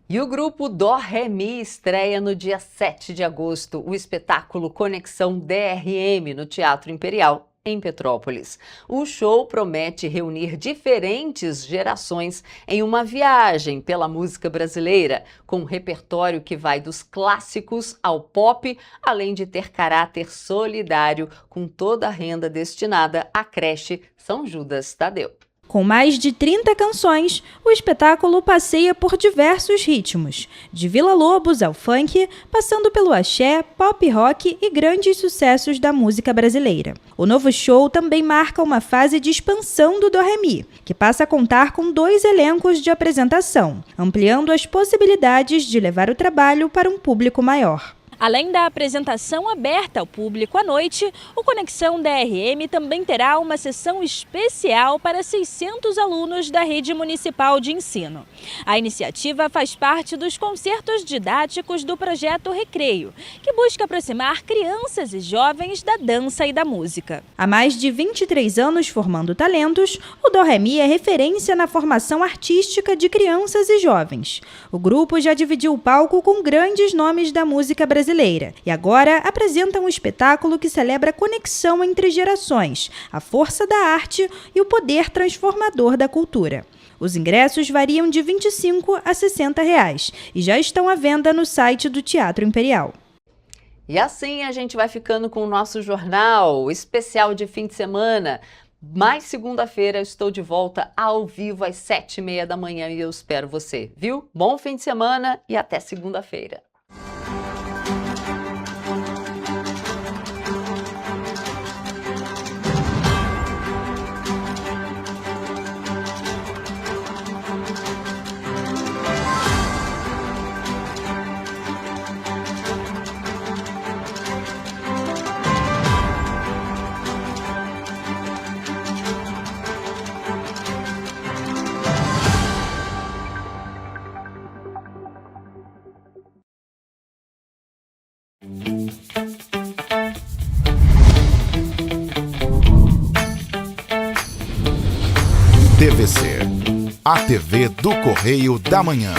E o grupo Dó Ré Mi estreia no dia 7 de agosto o espetáculo Conexão DRM no Teatro Imperial, em Petrópolis. O show promete reunir diferentes gerações em uma viagem pela música brasileira, com um repertório que vai dos clássicos ao pop, além de ter caráter solidário, com toda a renda destinada à creche São Judas Tadeu. Com mais de 30 canções, o espetáculo passeia por diversos ritmos, de Vila Lobos ao funk, passando pelo axé, pop rock e grandes sucessos da música brasileira. O novo show também marca uma fase de expansão do Dó Ré Mi, que passa a contar com 2 elencos de apresentação, ampliando as possibilidades de levar o trabalho para um público maior. Além da apresentação aberta ao público à noite, o Conexão DRM também terá uma sessão especial para 600 alunos da rede municipal de ensino. A iniciativa faz parte dos concertos didáticos do projeto Recreio, que busca aproximar crianças e jovens da dança e da música. Há mais de 23 anos formando talentos, o Dó Ré Mi é referência na formação artística de crianças e jovens. O grupo já dividiu o palco com grandes nomes da música brasileira e agora apresenta um espetáculo que celebra a conexão entre gerações, a força da arte e o poder transformador da cultura. Os ingressos variam de R$ 25 a R$ 60 e já estão à venda no site do Teatro Imperial. E assim a gente vai ficando com o nosso jornal especial de fim de semana. Mais segunda-feira eu estou de volta ao vivo às 7h30 da manhã e eu espero você, viu? Bom fim de semana e até segunda-feira. TVC, a TV do Correio da Manhã.